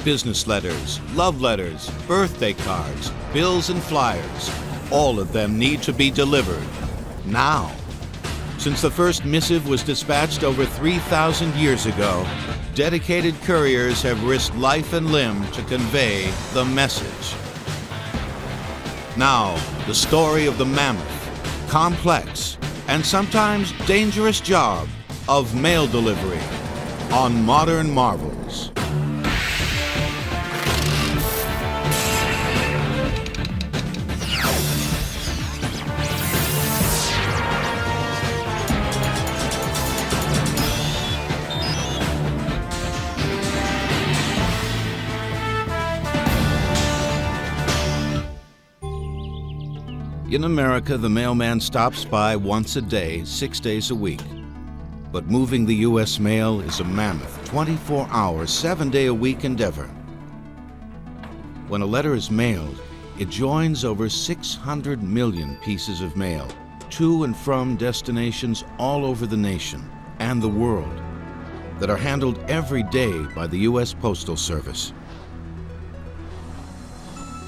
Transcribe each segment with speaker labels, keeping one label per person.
Speaker 1: business letters, love letters, birthday cards, bills and flyers. All of them need to be delivered now. Since the first missive was dispatched over 3,000 years ago, dedicated couriers have risked life and limb to convey the message. Now, the story of the mammoth, complex, and sometimes dangerous job of mail delivery on Modern Marvels. In America, the mailman stops by once a day, 6 days a week. But moving the U.S. mail is a mammoth, 24-hour, 7-day-a-week endeavor. When a letter is mailed, it joins over 600 million pieces of mail to and from destinations all over the nation and the world that are handled every day by the U.S. Postal Service.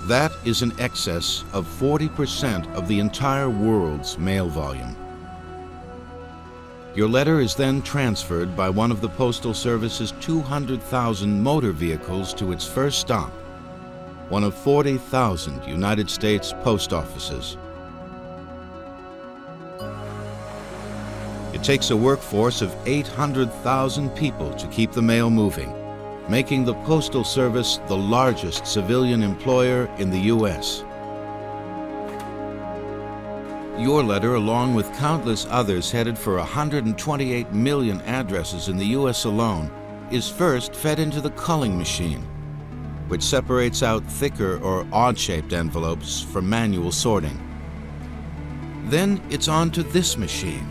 Speaker 1: That is in excess of 40% of the entire world's mail volume. Your letter is then transferred by one of the Postal Service's 200,000 motor vehicles to its first stop, one of 40,000 United States post offices. It takes a workforce of 800,000 people to keep the mail moving, making the Postal Service the largest civilian employer in the U.S. Your letter, along with countless others headed for 128 million addresses in the U.S. alone, is first fed into the culling machine, which separates out thicker or odd-shaped envelopes for manual sorting. Then it's on to this machine.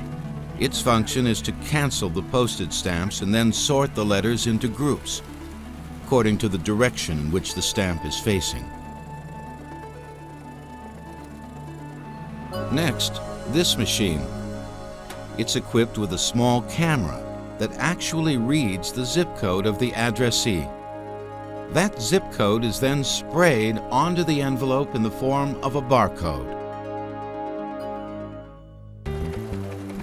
Speaker 1: Its function is to cancel the postage stamps and then sort the letters into groups, according to the direction in which the stamp is facing. Next, this machine. It's equipped with a small camera that actually reads the zip code of the addressee. That zip code is then sprayed onto the envelope in the form of a barcode.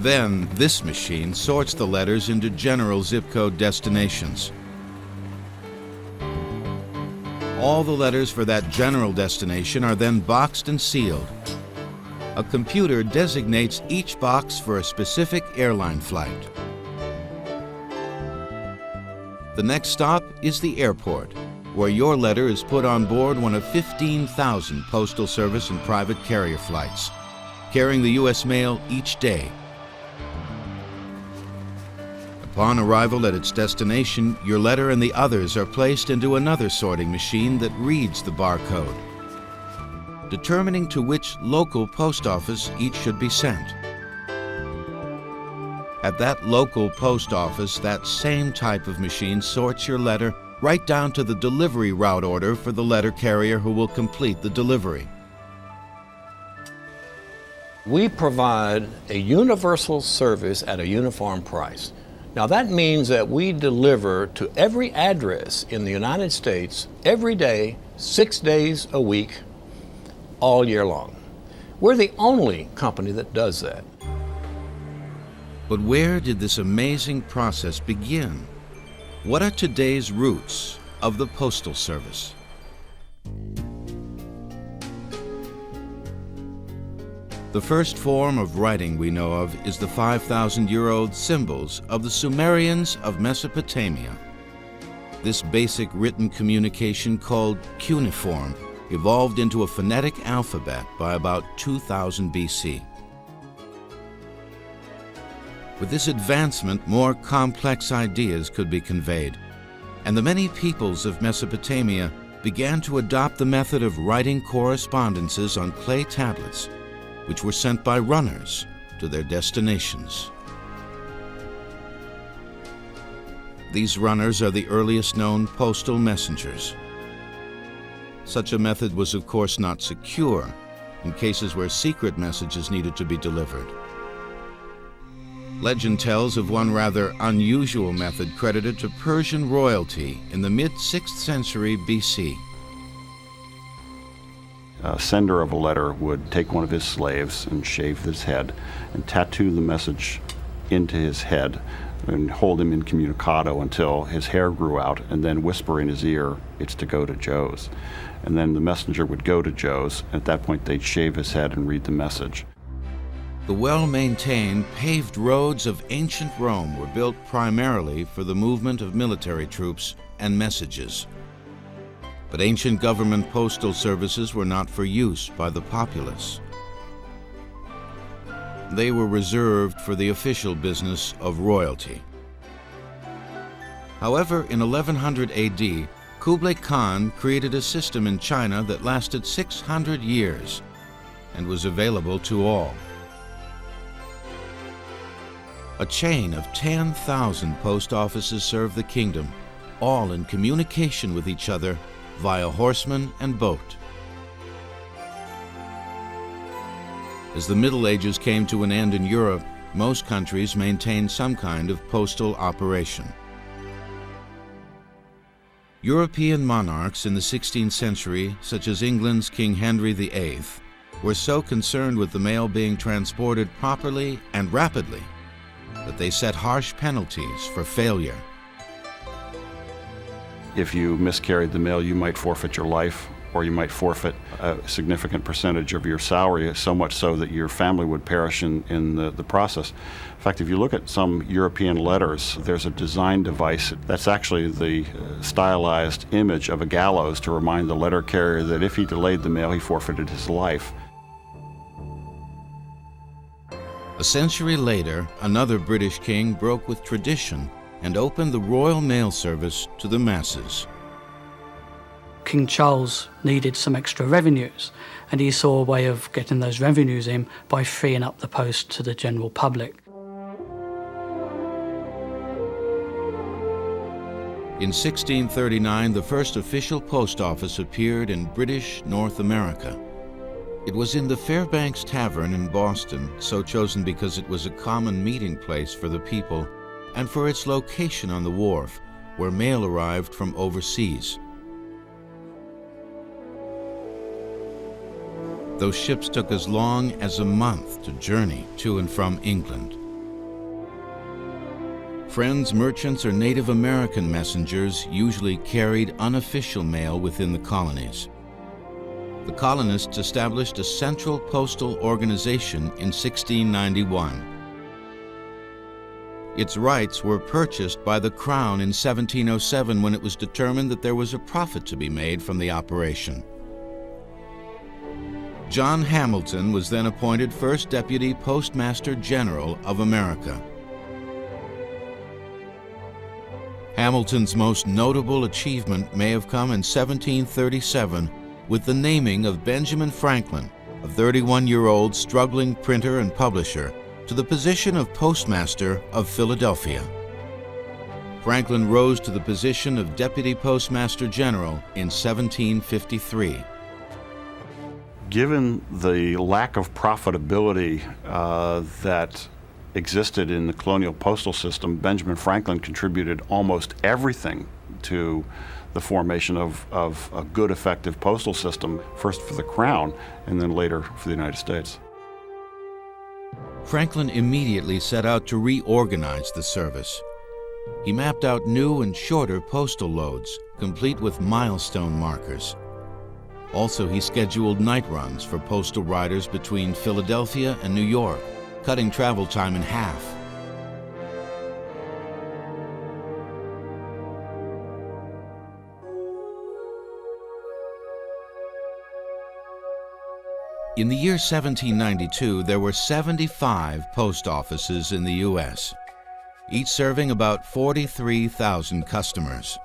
Speaker 1: Then, this machine sorts the letters into general zip code destinations. All the letters for that general destination are then boxed and sealed. A computer designates each box for a specific airline flight. The next stop is the airport, where your letter is put on board one of 15,000 Postal Service and private carrier flights, carrying the U.S. mail each day. Upon arrival at its destination, your letter and the others are placed into another sorting machine that reads the barcode, determining to which local post office each should be sent. At that local post office, that same type of machine sorts your letter right down to the delivery route order for the letter carrier who will complete the delivery.
Speaker 2: We provide a universal service at a uniform price. Now that means that we deliver to every address in the United States every day, 6 days a week, all year long. We're the only company that does that.
Speaker 1: But where did this amazing process begin? What are today's roots of the Postal Service? The first form of writing we know of is the 5,000-year-old symbols of the Sumerians of Mesopotamia. This basic written communication, called cuneiform, evolved into a phonetic alphabet by about 2000 BC. With this advancement, more complex ideas could be conveyed, and the many peoples of Mesopotamia began to adopt the method of writing correspondences on clay tablets, which were sent by runners to their destinations. These runners are the earliest known postal messengers. Such a method was, of course, not secure in cases where secret messages needed to be delivered. Legend tells of one rather unusual method credited to Persian royalty in the mid-6th century BC.
Speaker 3: A sender of a letter would take one of his slaves and shave his head and tattoo the message into his head and hold him incommunicado until his hair grew out, and then whisper in his ear, "It's to go to Joe's." And then the messenger would go to Joe's. At that point, they'd shave his head and read the message.
Speaker 1: The well-maintained paved roads of ancient Rome were built primarily for the movement of military troops and messages. But ancient government postal services were not for use by the populace. They were reserved for the official business of royalty. However, in 1100 AD, Kublai Khan created a system in China that lasted 600 years and was available to all. A chain of 10,000 post offices served the kingdom, all in communication with each other via horseman and boat. As the Middle Ages came to an end in Europe, most countries maintained some kind of postal operation. European monarchs in the 16th century, such as England's King Henry VIII, were so concerned with the mail being transported properly and rapidly that they set harsh penalties for failure.
Speaker 3: If you miscarried the mail, you might forfeit your life, or you might forfeit a significant percentage of your salary, so much so that your family would perish in the process. In fact, if you look at some European letters, there's a design device that's actually the stylized image of a gallows to remind the letter carrier that if he delayed the mail, he forfeited his life.
Speaker 1: A century later, another British king broke with tradition and opened the Royal Mail Service to the masses.
Speaker 4: King Charles needed some extra revenues, and he saw a way of getting those revenues in by freeing up the post to the general public.
Speaker 1: In 1639, the first official post office appeared in British North America. It was in the Fairbanks Tavern in Boston, so chosen because it was a common meeting place for the people and for its location on the wharf, where mail arrived from overseas. Those ships took as long as a month to journey to and from England. Friends, merchants, or Native American messengers usually carried unofficial mail within the colonies. The colonists established a central postal organization in 1691. Its rights were purchased by the Crown in 1707 when it was determined that there was a profit to be made from the operation. John Hamilton was then appointed First Deputy Postmaster General of America. Hamilton's most notable achievement may have come in 1737 with the naming of Benjamin Franklin, a 31-year-old struggling printer and publisher, to the position of Postmaster of Philadelphia. Franklin rose to the position of Deputy Postmaster General in 1753.
Speaker 3: Given the lack of profitability that existed in the colonial postal system, Benjamin Franklin contributed almost everything to the formation of a good, effective postal system, first for the Crown and then later for the United States.
Speaker 1: Franklin immediately set out to reorganize the service. He mapped out new and shorter postal loads, complete with milestone markers. Also, he scheduled night runs for postal riders between Philadelphia and New York, cutting travel time in half. In the year 1792, there were 75 post offices in the U.S., each serving about 43,000 customers.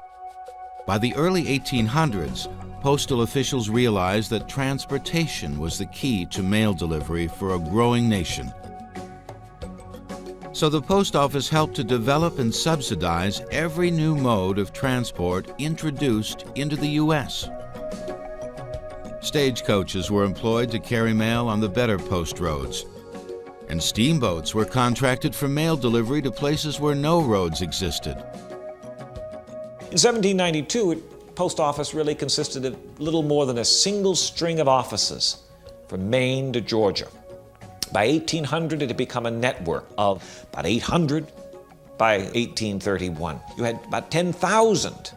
Speaker 1: By the early 1800s, postal officials realized that transportation was the key to mail delivery for a growing nation. So the post office helped to develop and subsidize every new mode of transport introduced into the U.S. Stagecoaches were employed to carry mail on the better post roads. and steamboats were contracted for mail delivery to places where no roads existed.
Speaker 5: In 1792, the post office really consisted of little more than a single string of offices from Maine to Georgia. By 1800, it had become a network of about 800. By 1831, you had about 10,000.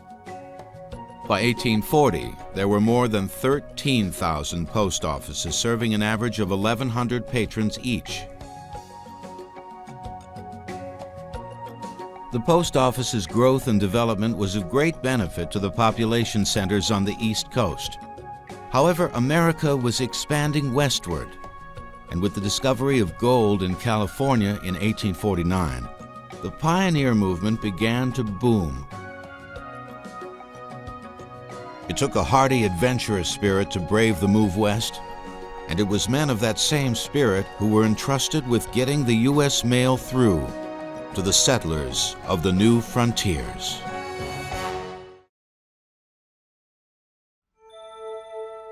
Speaker 1: By 1840, there were more than 13,000 post offices serving an average of 1,100 patrons each. The post office's growth and development was of great benefit to the population centers on the East Coast. However, America was expanding westward, and with the discovery of gold in California in 1849, the pioneer movement began to boom. It took a hardy, adventurous spirit to brave the move west, and it was men of that same spirit who were entrusted with getting the U.S. mail through to the settlers of the new frontiers.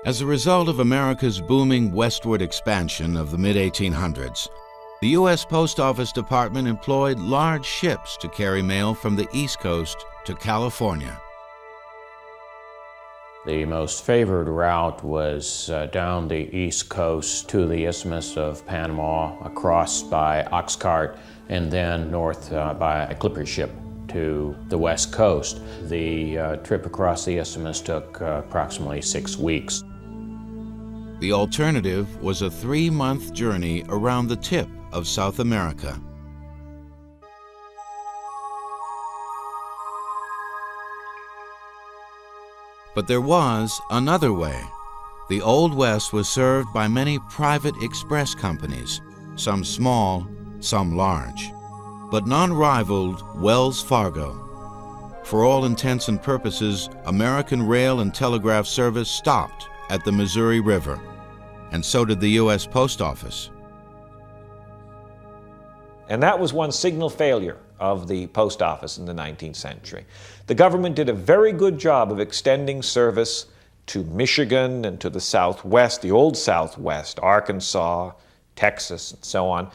Speaker 1: As a result of America's booming westward expansion of the mid-1800s, the U.S. Post Office Department employed large ships to carry mail from the East Coast to California.
Speaker 6: The most favored route was down the East Coast to the Isthmus of Panama, across by Oxcart, and then north by a clipper ship to the West Coast. The trip across the Isthmus took approximately 6 weeks.
Speaker 1: The alternative was a 3-month journey around the tip of South America. But there was another way. The Old West was served by many private express companies, some small, some large, but none rivaled Wells Fargo. For all intents and purposes, American rail and telegraph service stopped at the Missouri River, and so did the U.S. Post Office.
Speaker 5: And that was one signal failure of the post office in the 19th century. The government did a very good job of extending service to Michigan and to the Southwest, the old Southwest, Arkansas, Texas, and so on,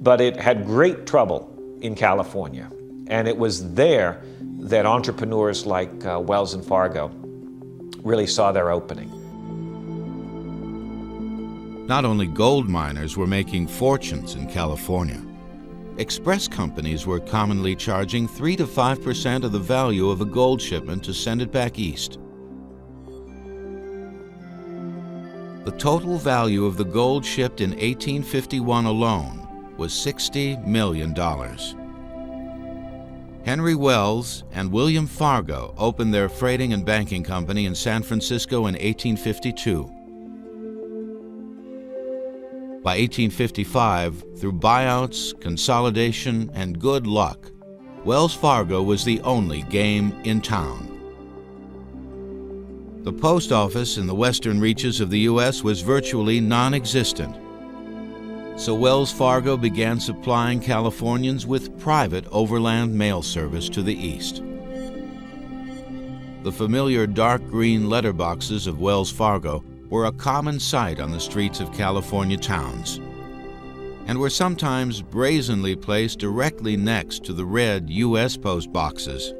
Speaker 5: but it had great trouble in California. And it was there that entrepreneurs like Wells and Fargo really saw their opening.
Speaker 1: Not only gold miners were making fortunes in California. Express companies were commonly charging 3 to 5% of the value of a gold shipment to send it back east. The total value of the gold shipped in 1851 alone was $60 million. Henry Wells and William Fargo opened their freighting and banking company in San Francisco in 1852. By 1855, through buyouts, consolidation, and good luck, Wells Fargo was the only game in town. The post office in the western reaches of the U.S. was virtually non-existent, so Wells Fargo began supplying Californians with private overland mail service to the east. The familiar dark green letterboxes of Wells Fargo were a common sight on the streets of California towns, and were sometimes brazenly placed directly next to the red U.S. Post boxes.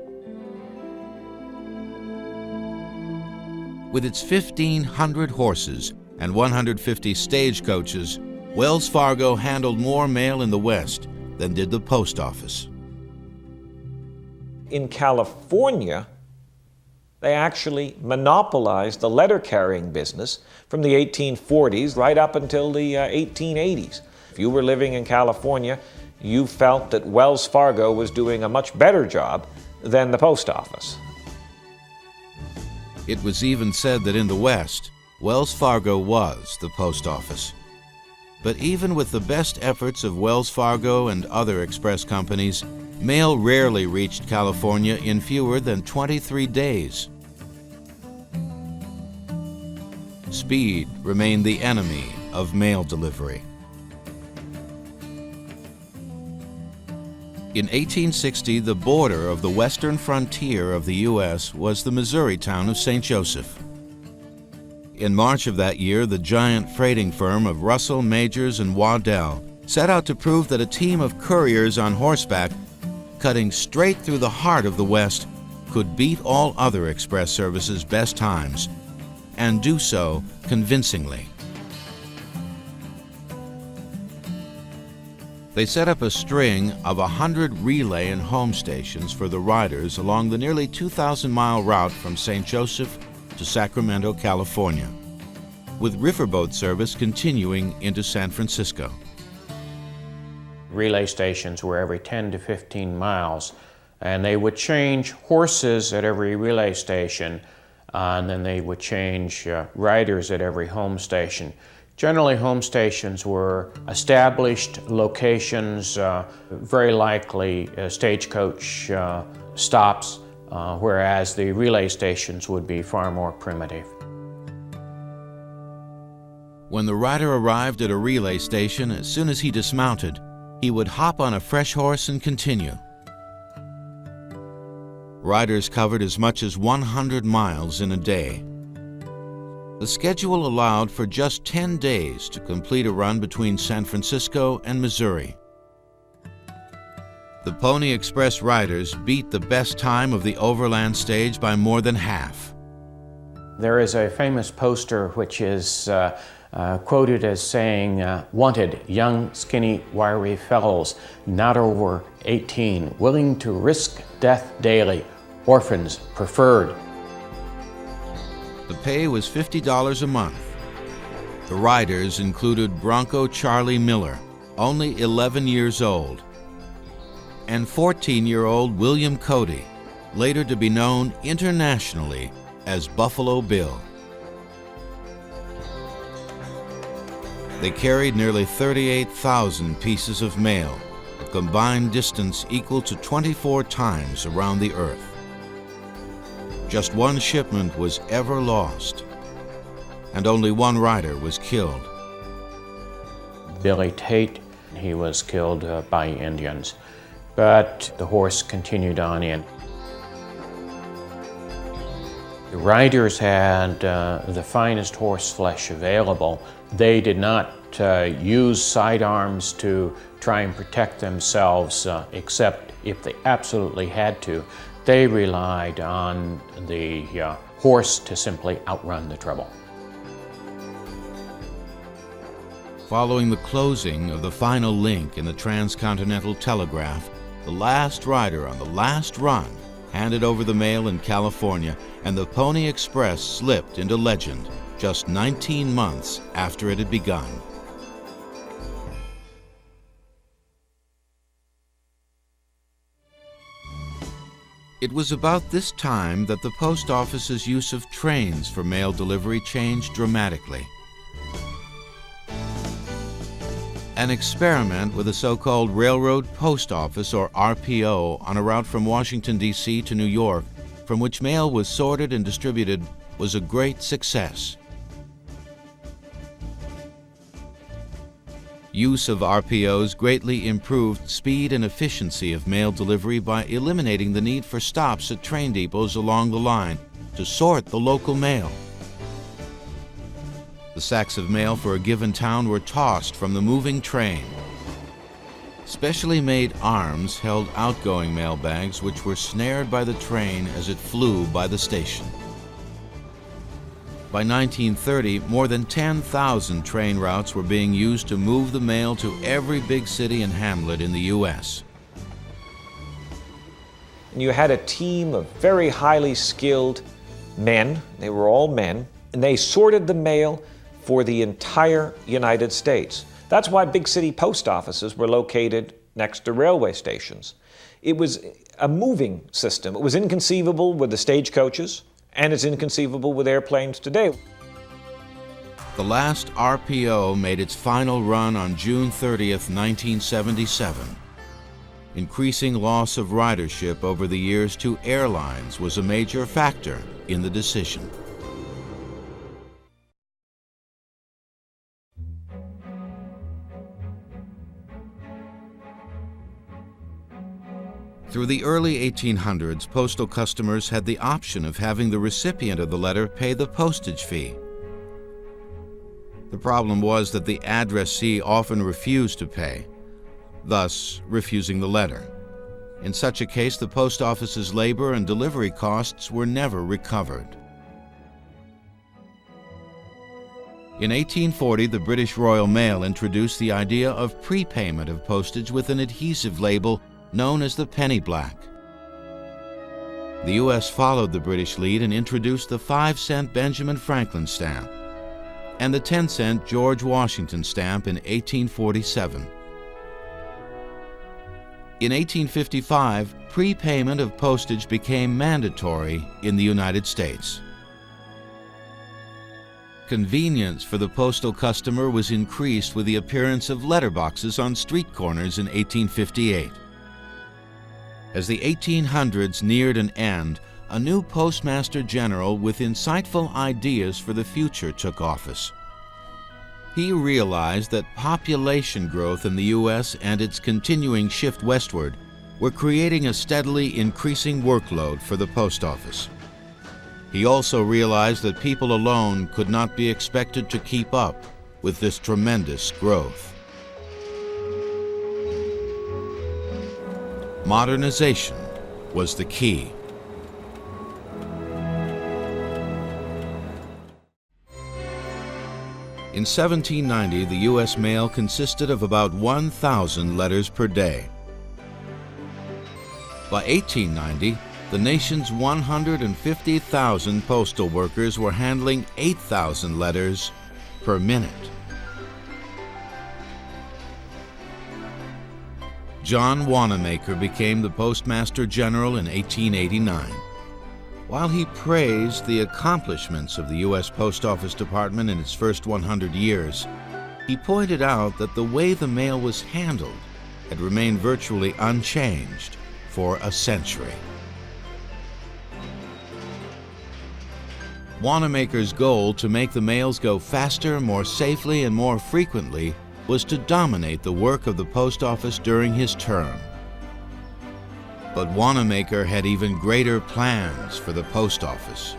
Speaker 1: With its 1,500 horses and 150 stagecoaches, Wells Fargo handled more mail in the West than did the post office.
Speaker 5: In California, they actually monopolized the letter-carrying business from the 1840s right up until the 1880s. If you were living in California, you felt that Wells Fargo was doing a much better job than the post office.
Speaker 1: It was even said that in the West, Wells Fargo was the post office. But even with the best efforts of Wells Fargo and other express companies, mail rarely reached California in fewer than 23 days. Speed remained the enemy of mail delivery. In 1860, the border of the western frontier of the U.S. was the Missouri town of St. Joseph. In March of that year, the giant freighting firm of Russell, Majors, and Waddell set out to prove that a team of couriers on horseback, cutting straight through the heart of the West, could beat all other express services' best times, and do so convincingly. They set up a string of 100 relay and home stations for the riders along the nearly 2,000-mile route from St. Joseph to Sacramento, California, with riverboat service continuing into San Francisco.
Speaker 6: Relay stations were every 10 to 15 miles, and they would change horses at every relay station, and then they would change riders at every home station. Generally, home stations were established locations, very likely stagecoach stops, whereas the relay stations would be far more primitive.
Speaker 1: When the rider arrived at a relay station, as soon as he dismounted, he would hop on a fresh horse and continue. Riders covered as much as 100 miles in a day. The schedule allowed for just 10 days to complete a run between San Francisco and Missouri. The Pony Express riders beat the best time of the overland stage by more than half.
Speaker 6: There is a famous poster which is quoted as saying, "Wanted, young, skinny, wiry fellows, not over 18, willing to risk death daily, orphans preferred."
Speaker 1: The pay was $50 a month. The riders included Bronco Charlie Miller, only 11 years old, and 14-year-old William Cody, later to be known internationally as Buffalo Bill. They carried nearly 38,000 pieces of mail, a combined distance equal to 24 times around the earth. Just one shipment was ever lost, and only one rider was killed.
Speaker 6: Billy Tate, he was killed by Indians, but the horse continued on in. The riders had the finest horse flesh available. They did not use sidearms to try and protect themselves, except if they absolutely had to. They relied on the horse to simply outrun the trouble.
Speaker 1: Following the closing of the final link in the transcontinental telegraph, the last rider on the last run handed over the mail in California, and the Pony Express slipped into legend just 19 months after it had begun. It was about this time that the post office's use of trains for mail delivery changed dramatically. An experiment with a so-called Railroad Post Office, or RPO, on a route from Washington, D.C. to New York, from which mail was sorted and distributed, was a great success. Use of RPOs greatly improved speed and efficiency of mail delivery by eliminating the need for stops at train depots along the line to sort the local mail. The sacks of mail for a given town were tossed from the moving train. Specially made arms held outgoing mail bags, which were snared by the train as it flew by the station. By 1930, more than 10,000 train routes were being used to move the mail to every big city and hamlet in the U.S.
Speaker 5: And you had a team of very highly skilled men, they were all men, and they sorted the mail for the entire United States. That's why big city post offices were located next to railway stations. It was a moving system. It was inconceivable with the stagecoaches, and it's inconceivable with airplanes today.
Speaker 1: The last RPO made its final run on June 30th, 1977. Increasing loss of ridership over the years to airlines was a major factor in the decision. Through the early 1800s, postal customers had the option of having the recipient of the letter pay the postage fee. The problem was that the addressee often refused to pay, thus refusing the letter. In such a case, the post office's labor and delivery costs were never recovered. In 1840, the British Royal Mail introduced the idea of prepayment of postage with an adhesive label known as the penny black. The U.S. followed the British lead and introduced the 5-cent Benjamin Franklin stamp and the 10-cent George Washington stamp in 1847. In 1855, prepayment of postage became mandatory in the United States. Convenience for the postal customer was increased with the appearance of letterboxes on street corners in 1858. As the 1800s neared an end, a new Postmaster General with insightful ideas for the future took office. He realized that population growth in the U.S. and its continuing shift westward were creating a steadily increasing workload for the post office. He also realized that people alone could not be expected to keep up with this tremendous growth. Modernization was the key. In 1790, the U.S. mail consisted of about 1,000 letters per day. By 1890, the nation's 150,000 postal workers were handling 8,000 letters per minute. John Wanamaker became the Postmaster General in 1889. While he praised the accomplishments of the U.S. Post Office Department in its first 100 years, he pointed out that the way the mail was handled had remained virtually unchanged for a century. Wanamaker's goal to make the mails go faster, more safely, and more frequently was to dominate the work of the post office during his term. But Wanamaker had even greater plans for the post office.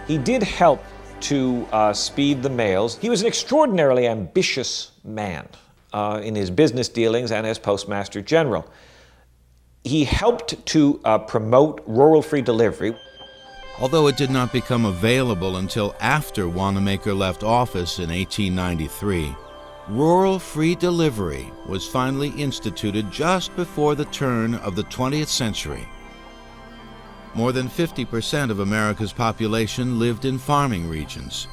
Speaker 5: He did help to speed the mails. He was an extraordinarily ambitious man in his business dealings and as Postmaster General. He helped to promote rural free delivery.
Speaker 1: Although it did not become available until after Wanamaker left office in 1893, rural free delivery was finally instituted just before the turn of the 20th century. More than 50% of America's population lived in farming regions.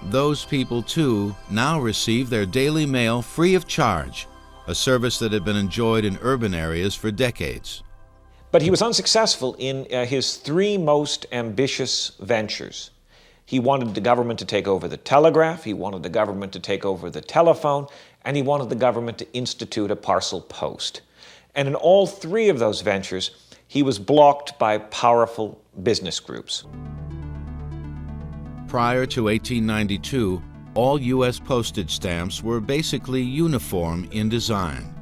Speaker 1: Those people, too, now receive their daily mail free of charge, a service that had been enjoyed in urban areas for decades.
Speaker 5: But he was unsuccessful in his three most ambitious ventures. He wanted the government to take over the telegraph, he wanted the government to take over the telephone, and he wanted the government to institute a parcel post. And in all three of those ventures, he was blocked by powerful business groups.
Speaker 1: Prior to 1892, all U.S. postage stamps were basically uniform in design,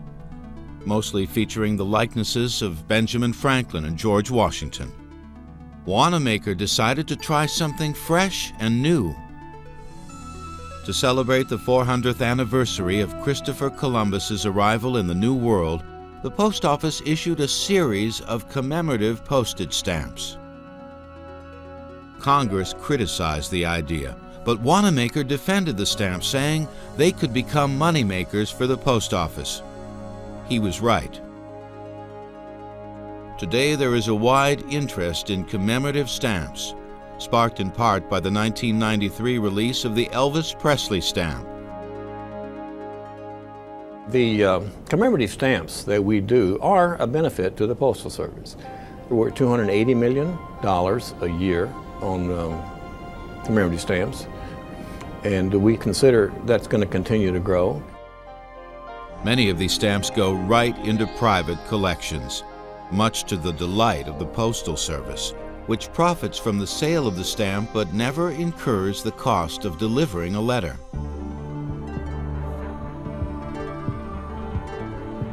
Speaker 1: mostly featuring the likenesses of Benjamin Franklin and George Washington. Wanamaker decided to try something fresh and new. To celebrate the 400th anniversary of Christopher Columbus's arrival in the New World, the post office issued a series of commemorative postage stamps. Congress criticized the idea, but Wanamaker defended the stamps, saying they could become moneymakers for the post office. He was right. Today there is a wide interest in commemorative stamps, sparked in part by the 1993 release of the Elvis Presley stamp.
Speaker 2: The commemorative stamps that we do are a benefit to the Postal Service. We're at $280 million a year on commemorative stamps, and we consider that's going to continue to grow.
Speaker 1: Many of these stamps go right into private collections, much to the delight of the Postal Service, which profits from the sale of the stamp but never incurs the cost of delivering a letter.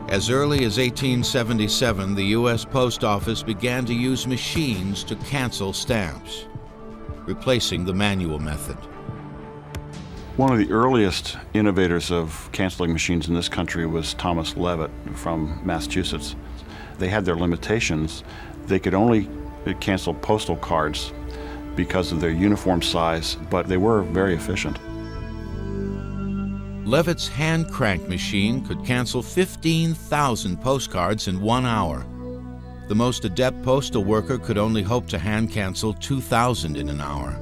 Speaker 1: As early as 1877, the U.S. Post Office began to use machines to cancel stamps, replacing the manual method.
Speaker 3: One of the earliest innovators of canceling machines in this country was Thomas Leavitt from Massachusetts. They had their limitations. They could only cancel postal cards because of their uniform size, but they were very efficient.
Speaker 1: Leavitt's hand crank machine could cancel 15,000 postcards in 1 hour. The most adept postal worker could only hope to hand cancel 2,000 in an hour.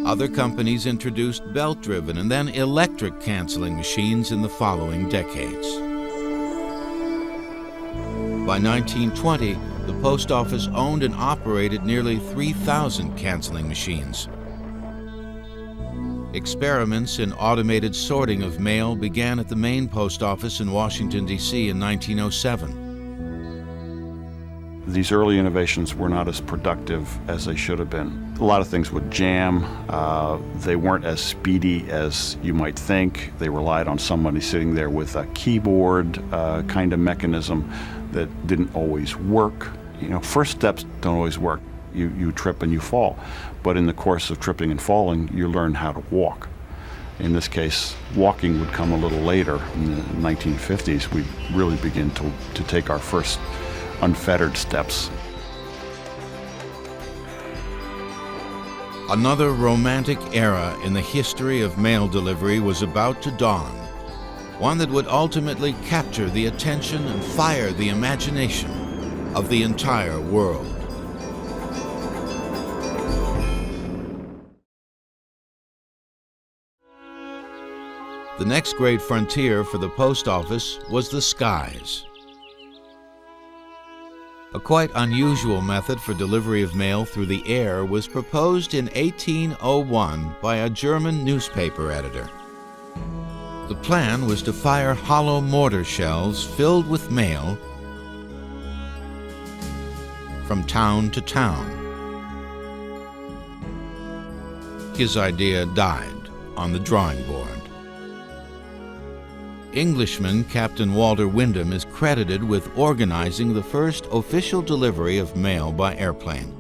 Speaker 1: Other companies introduced belt-driven and then electric canceling machines in the following decades. By 1920, the post office owned and operated nearly 3,000 canceling machines. Experiments in automated sorting of mail began at the main post office in Washington, D.C. in 1907.
Speaker 3: These early innovations were not as productive as they should have been. A lot of things would jam. They weren't as speedy as you might think. They relied on somebody sitting there with a keyboard kind of mechanism that didn't always work. You know, first steps don't always work. You trip and you fall. But in the course of tripping and falling, you learn how to walk. In this case, walking would come a little later. In the 1950s, we really begin to take our first unfettered steps.
Speaker 1: Another romantic era in the history of mail delivery was about to dawn, one that would ultimately capture the attention and fire the imagination of the entire world. The next great frontier for the post office was the skies. A quite unusual method for delivery of mail through the air was proposed in 1801 by a German newspaper editor. The plan was to fire hollow mortar shells filled with mail from town to town. His idea died on the drawing board. Englishman Captain Walter Wyndham is credited with organizing the first official delivery of mail by airplane.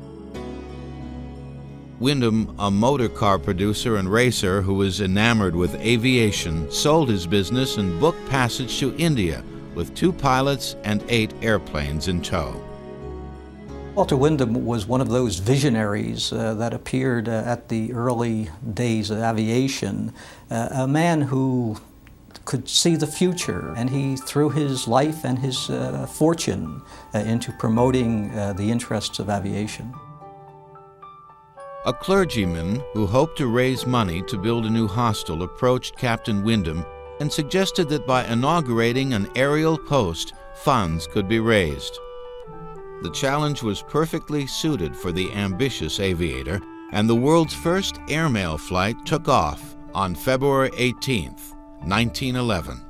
Speaker 1: Wyndham, a motor car producer and racer who was enamored with aviation, sold his business and booked passage to India with 2 pilots and 8 airplanes in tow.
Speaker 7: Walter Wyndham was one of those visionaries that appeared at the early days of aviation, a man who could see the future, and he threw his life and his fortune into promoting the interests of aviation.
Speaker 1: A clergyman who hoped to raise money to build a new hostel approached Captain Wyndham and suggested that by inaugurating an aerial post, funds could be raised. The challenge was perfectly suited for the ambitious aviator, and the world's first airmail flight took off on February 18th, 1911.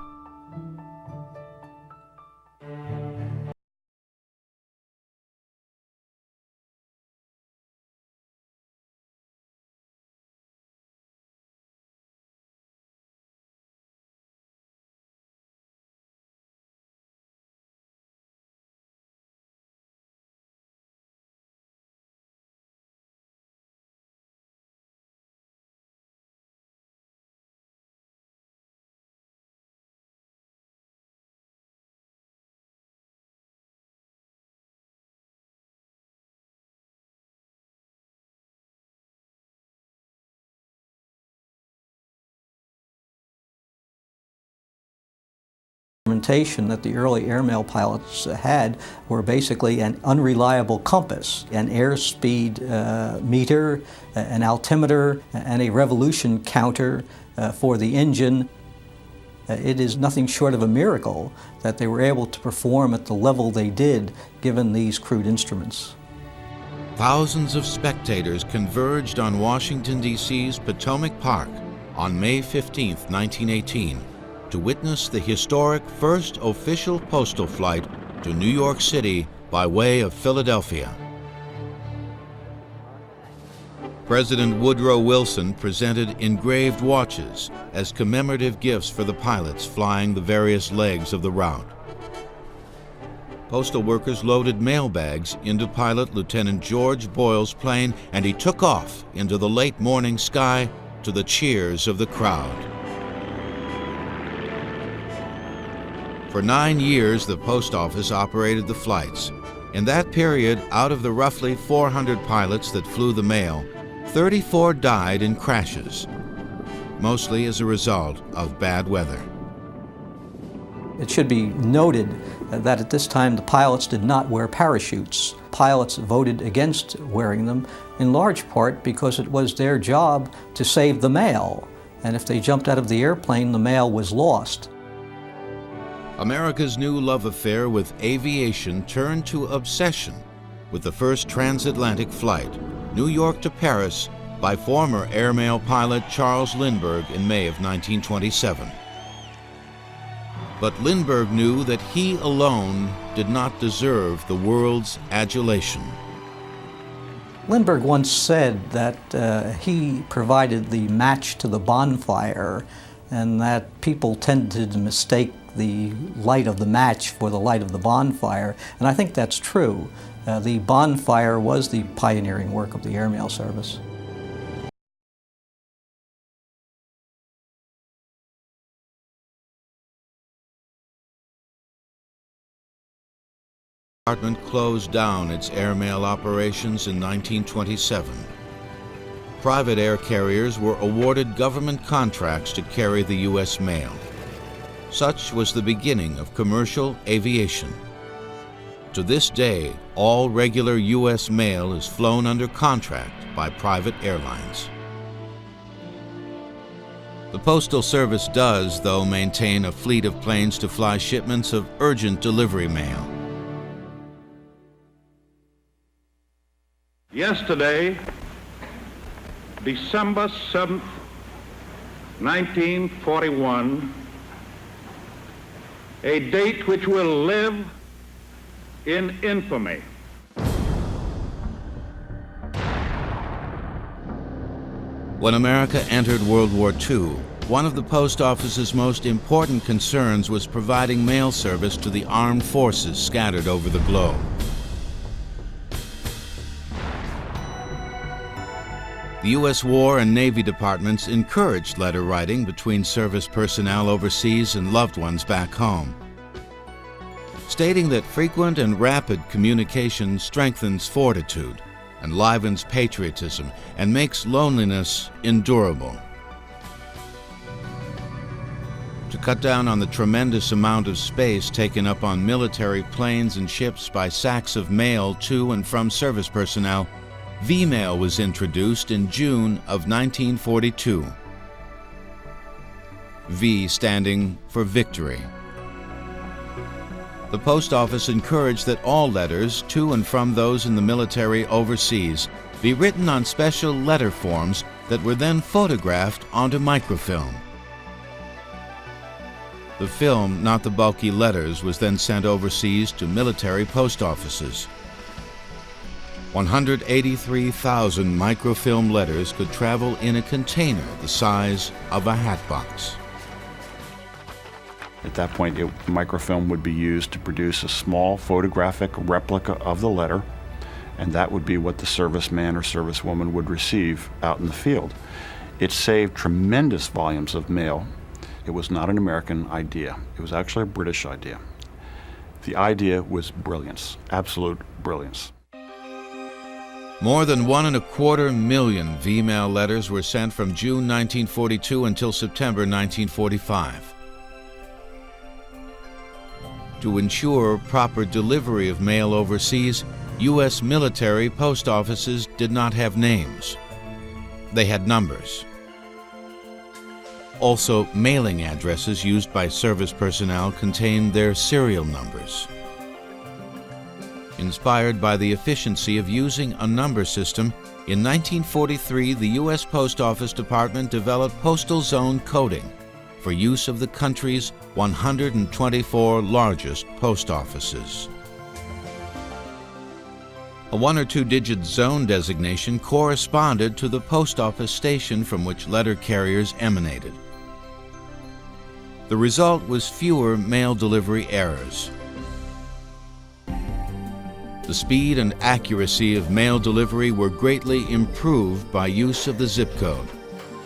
Speaker 7: Instrumentation that the early airmail pilots had were basically an unreliable compass, an airspeed meter, an altimeter, and a revolution counter for the engine. It is nothing short of a miracle that they were able to perform at the level they did given these crude instruments.
Speaker 1: Thousands of spectators converged on Washington, D.C.'s Potomac Park on May 15, 1918, to witness the historic first official postal flight to New York City by way of Philadelphia. President Woodrow Wilson presented engraved watches as commemorative gifts for the pilots flying the various legs of the route. postal workers loaded mail bags into Pilot Lieutenant George Boyle's plane, and he took off into the late morning sky to the cheers of the crowd. For 9 years, the post office operated the flights. In that period, out of the roughly 400 pilots that flew the mail, 34 died in crashes, mostly as a result of bad weather.
Speaker 7: It should be noted that at this time the pilots did not wear parachutes. Pilots voted against wearing them, in large part because it was their job to save the mail, and if they jumped out of the airplane, the mail was lost.
Speaker 1: America's new love affair with aviation turned to obsession with the first transatlantic flight, New York to Paris, by former airmail pilot Charles Lindbergh in May of 1927. But Lindbergh knew that he alone did not deserve the world's adulation.
Speaker 7: Lindbergh once said that he provided the match to the bonfire, and that people tended to mistake the light of the match for the light of the bonfire, and I think that's true. The bonfire was the pioneering work of the airmail service.
Speaker 1: The department closed down its airmail operations in 1927. Private air carriers were awarded government contracts to carry the U.S. mail. Such was the beginning of commercial aviation. To this day, all regular U.S. mail is flown under contract by private airlines. The Postal Service does, though, maintain a fleet of planes to fly shipments of urgent delivery mail.
Speaker 8: Yesterday, December 7th, 1941, a date which will live in infamy.
Speaker 1: When America entered World War II, one of the post office's most important concerns was providing mail service to the armed forces scattered over the globe. The U.S. War and Navy departments encouraged letter writing between service personnel overseas and loved ones back home, stating that frequent and rapid communication strengthens fortitude, enlivens patriotism, and makes loneliness endurable. To cut down on the tremendous amount of space taken up on military planes and ships by sacks of mail to and from service personnel, V-mail was introduced in June of 1942. V standing for victory. The post office encouraged that all letters to and from those in the military overseas be written on special letter forms that were then photographed onto microfilm. The film, not the bulky letters, was then sent overseas to military post offices. 183,000 microfilm letters could travel in a container the size of a hat box.
Speaker 3: At that point, microfilm would be used to produce a small photographic replica of the letter, and that would be what the serviceman or servicewoman would receive out in the field. It saved tremendous volumes of mail. It was not an American idea. It was actually a British idea. The idea was brilliance, absolute brilliance.
Speaker 1: More than 1.25 million V-mail letters were sent from June 1942 until September 1945. To ensure proper delivery of mail overseas, U.S. military post offices did not have names. They had numbers. Also, mailing addresses used by service personnel contained their serial numbers. Inspired by the efficiency of using a number system, in 1943 the U.S. Post Office Department developed postal zone coding for use of the country's 124 largest post offices. A 1 or 2 digit zone designation corresponded to the post office station from which letter carriers emanated. The result was fewer mail delivery errors. The speed and accuracy of mail delivery were greatly improved by use of the zip code.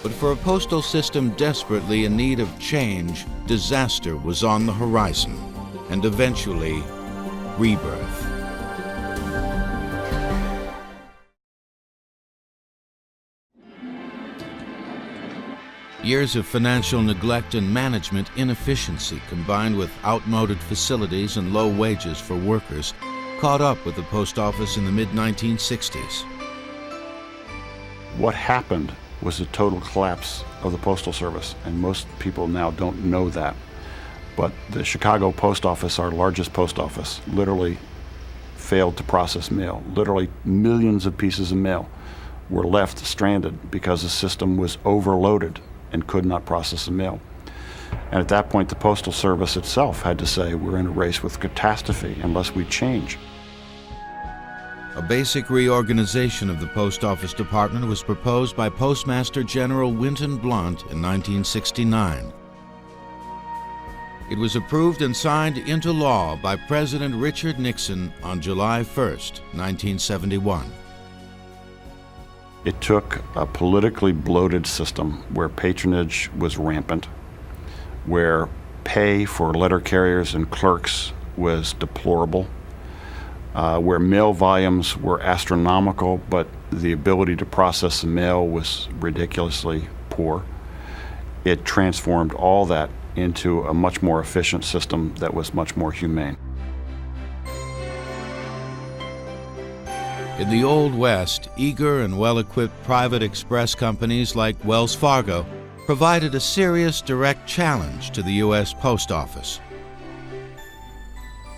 Speaker 1: But for a postal system desperately in need of change, disaster was on the horizon, and eventually, rebirth. Years of financial neglect and management inefficiency, combined with outmoded facilities and low wages for workers, caught up with the post office in the mid-1960s.
Speaker 3: What happened was a total collapse of the Postal Service, and most people now don't know that. But the Chicago Post Office, our largest post office, literally failed to process mail. Literally millions of pieces of mail were left stranded because the system was overloaded and could not process the mail. And at that point, the Postal Service itself had to say, we're in a race with catastrophe unless we change.
Speaker 1: A basic reorganization of the Post Office Department was proposed by Postmaster General Winton Blount in 1969. It was approved and signed into law by President Richard Nixon on July 1st, 1971.
Speaker 3: It took a politically bloated system where patronage was rampant, where pay for letter carriers and clerks was deplorable, where mail volumes were astronomical, but the ability to process the mail was ridiculously poor. It transformed all that into a much more efficient system that was much more humane.
Speaker 1: In the Old West, eager and well-equipped private express companies like Wells Fargo provided a serious direct challenge to the U.S. Post Office.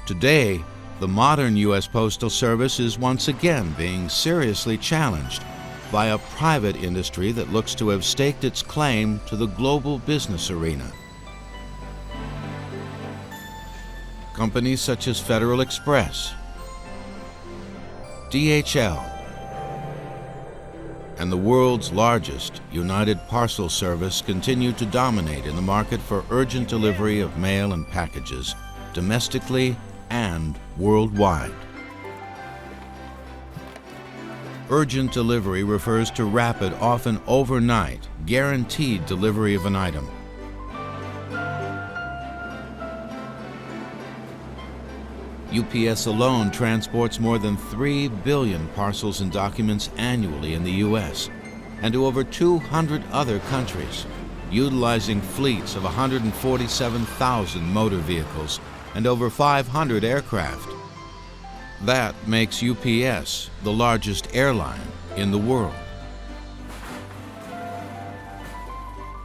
Speaker 1: Today, the modern U.S. Postal Service is once again being seriously challenged by a private industry that looks to have staked its claim to the global business arena. Companies such as Federal Express, DHL, and the world's largest United Parcel Service continue to dominate in the market for urgent delivery of mail and packages, domestically and worldwide. Urgent delivery refers to rapid, often overnight, guaranteed delivery of an item. UPS alone transports more than 3 billion parcels and documents annually in the U.S. and to over 200 other countries, utilizing fleets of 147,000 motor vehicles and over 500 aircraft. That makes UPS the largest airline in the world.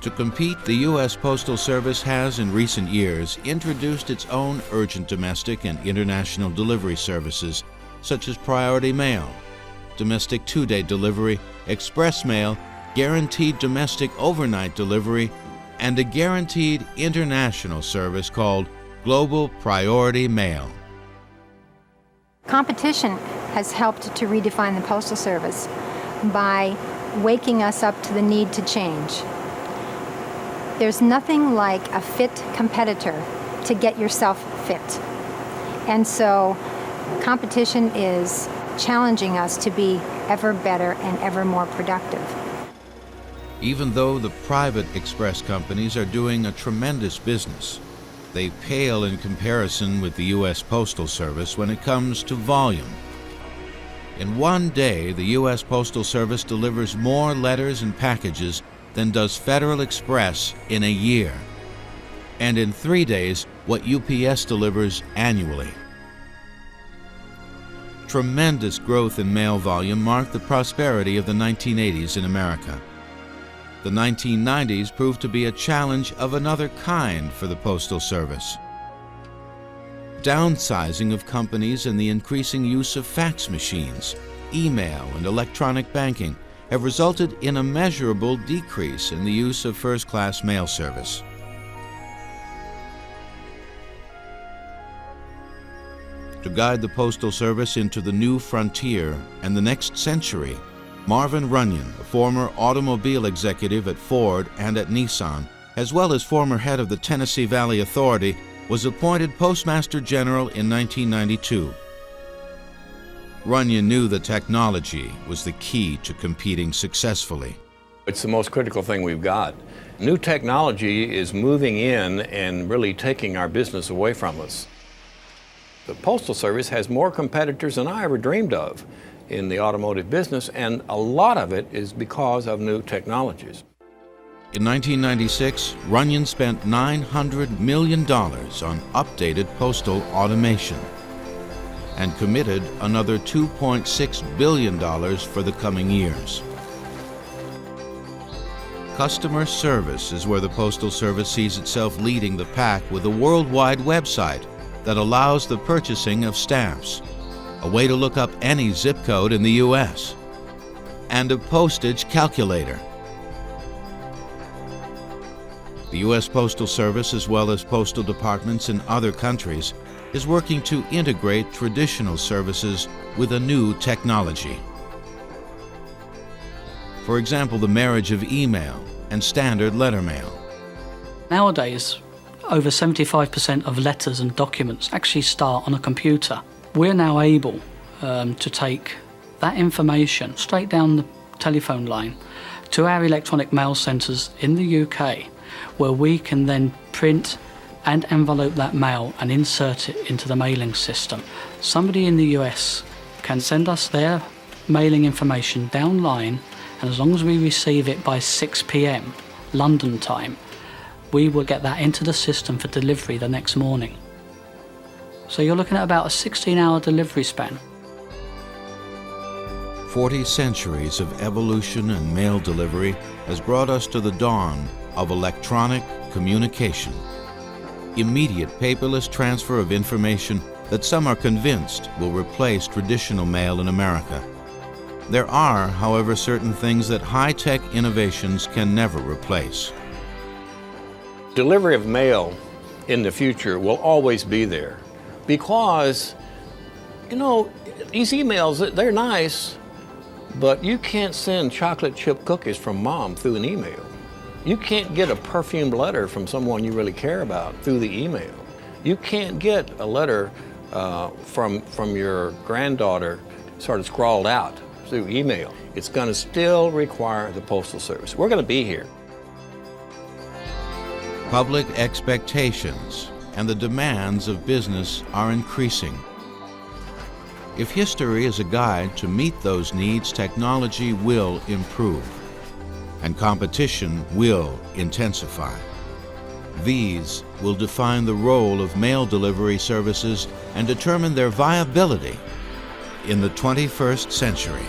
Speaker 1: To compete, the U.S. Postal Service has, in recent years, introduced its own urgent domestic and international delivery services, such as Priority Mail, Domestic 2-Day Delivery, Express Mail, Guaranteed Domestic Overnight Delivery, and a guaranteed international service called Global Priority Mail.
Speaker 9: Competition has helped to redefine the Postal Service by waking us up to the need to change. There's nothing like a fit competitor to get yourself fit. And so competition is challenging us to be ever better and ever more productive.
Speaker 1: Even though the private express companies are doing a tremendous business, they pale in comparison with the U.S. Postal Service when it comes to volume. In one day, the U.S. Postal Service delivers more letters and packages than does Federal Express in a year, and in 3 days, what UPS delivers annually. Tremendous growth in mail volume marked the prosperity of the 1980s in America. The 1990s proved to be a challenge of another kind for the Postal Service. Downsizing of companies and the increasing use of fax machines, email, and electronic banking have resulted in a measurable decrease in the use of first-class mail service. To guide the Postal Service into the new frontier and the next century, Marvin Runyon, a former automobile executive at Ford and at Nissan, as well as former head of the Tennessee Valley Authority, was appointed Postmaster General in 1992. Runyon knew the technology was the key to competing successfully.
Speaker 2: It's the most critical thing we've got. New technology is moving in and really taking our business away from us. The Postal Service has more competitors than I ever dreamed of in the automotive business, and a lot of it is because of new technologies.
Speaker 1: In 1996, Runyon spent $900 million on updated postal automation and committed another $2.6 billion for the coming years. Customer service is where the Postal Service sees itself leading the pack with a worldwide website that allows the purchasing of stamps, a way to look up any zip code in the U.S., and a postage calculator. The U.S. Postal Service, as well as postal departments in other countries, is working to integrate traditional services with a new technology. For example, the marriage of email and standard letter mail.
Speaker 4: Nowadays, over 75% of letters and documents actually start on a computer. We're now able to take that information straight down the telephone line to our electronic mail centres in the UK, where we can then print and envelope that mail and insert it into the mailing system. Somebody in the US can send us their mailing information downline, and as long as we receive it by 6 p.m. London time, we will get that into the system for delivery the next morning. So you're looking at about a 16-hour delivery span.
Speaker 1: 40 centuries of evolution in mail delivery has brought us to the dawn of electronic communication. Immediate paperless transfer of information that some are convinced will replace traditional mail in America. There are, however, certain things that high-tech innovations can never replace.
Speaker 2: Delivery of mail in the future will always be there because, you know, these emails, they're nice, but you can't send chocolate chip cookies from mom through an email. You can't get a perfumed letter from someone you really care about through the email. You can't get a letter from your granddaughter sort of scrawled out through email. It's going to still require the Postal Service. We're going to be here.
Speaker 1: Public expectations and the demands of business are increasing. If history is a guide to meet those needs, technology will improve, and competition will intensify. These will define the role of mail delivery services and determine their viability in the 21st century.